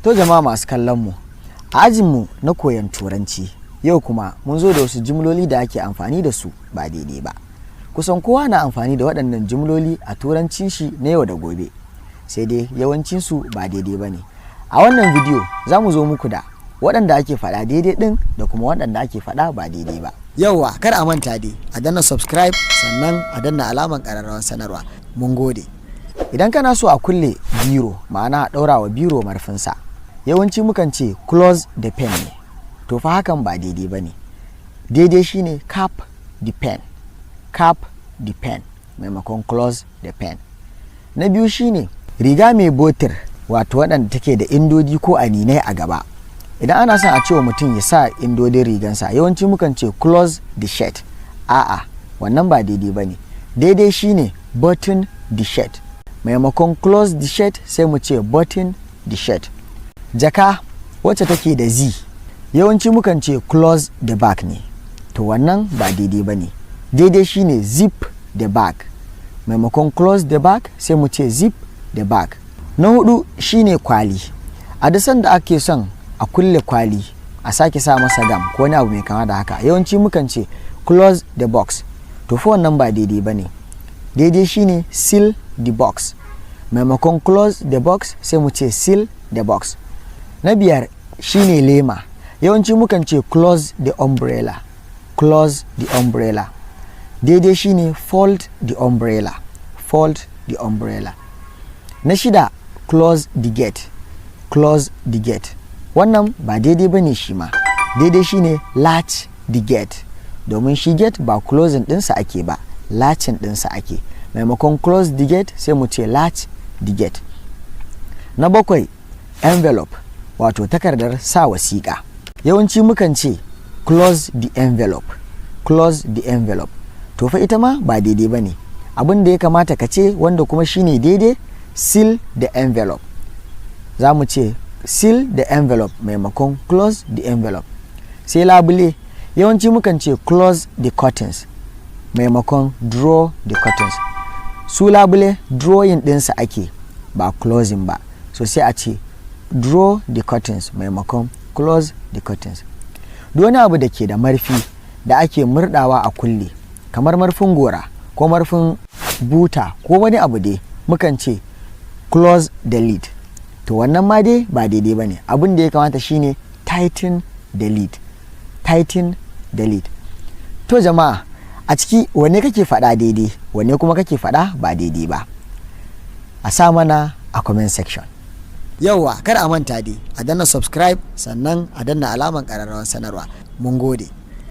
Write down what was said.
To jama'a masu kallon mu, ajin mu na koyon turanci yau kuma mun zo da wasu jimloli da ake amfani da su ba daidai ba. Kusan kowa na amfani da waɗannan jimloli a turancin shi na yau da gobe, sai dai yawancin su ba daidai ba ne. A wannan bidiyo za mu zo muku da waɗanda ake faɗa daidai ɗin da kuma waɗanda ake faɗa ba daidai ba. Yauwa, kar a manta dai a danna subscribe sannan a danna alaman ƙararrawar sanarwa. Mun gode. Idan kana so a kulle biro, ma'ana a ɗaura wa biro marfinsa, yawanci mukan ce close the pen ne. To fa hakan ba daidai ba ne. Daidai shine cap the pen. Cap the pen maimakon close the pen. Na biyu shine riga mai botir, wato waɗanda take da indodi ko aninai a gaba. Idan ana son a cewa mutum ya sa indodin rigansa, yawanci mukan ce close the shirt. A'a, wannan ba daidai ba ne. Daidai shine button the shirt. Maimakon close the shirt sai mu ce button the shirt. Jaka wacce take da Z, yawanci mukan ce close the back ne. To wannan ba daidai ba ne. Daidai shine zip the bag. Maimakon close the bag sai mu ce zip the bag. Na hudu shine kwali. A duk sanda ake son a kulle kwali, a sake sa masa gam ko wani abu mai kama da haka, yawanci mukan ce close the box. To fa wannan ba daidai ba ne. Daidai shine seal the box. Maimakon close the box sai mu ce seal the box. Na biyar shine lema. Yawanci mukan ce close the umbrella. Close the umbrella. Daidai shine fold the umbrella. Fold the umbrella. Na shida close the gate. Close the gate. Wannan ba daidai bane shi ma. Daidai shine latch the gate. Domin shi gate ba closing ɗinsa ake ba, latching ɗinsa ake. Maimakon close the gate sai mu ce latch the gate. Na bakwai envelope, wato takardar sa wasiƙa. Yawanci mukan ce close the envelope. Close the envelope. To fa ita ma ba daidai bane. Abin da ya kamata ka ce, wanda kuma shine daidai, seal the envelope. Za mu ce seal the envelope maimakon close the envelope. Sai labule, yawanci mukan ce close the curtains maimakon draw the curtains. Su labule drawing ɗinsa ake, ba closing ba, so sai a ce draw the curtains maimakon close the curtains. Duk wani abu da ke da marfi da ake murdawa a kulle, kamar marfin gora ko marfin buta ko wani abu dai, mukan ce close the lid. To wannan ma dai ba daidai ba ne. Abin da ya kamata shine tighten the lid. Tighten the lid. To jama'a, a ciki wanne kake faɗa daidai, wanne kuma kake faɗa ba daidai ba? A sa mana a comment section. Yauwa, kar a manta dai a danna subscribe sannan a danna alaman ƙararrawar sanarwa. Mun gode.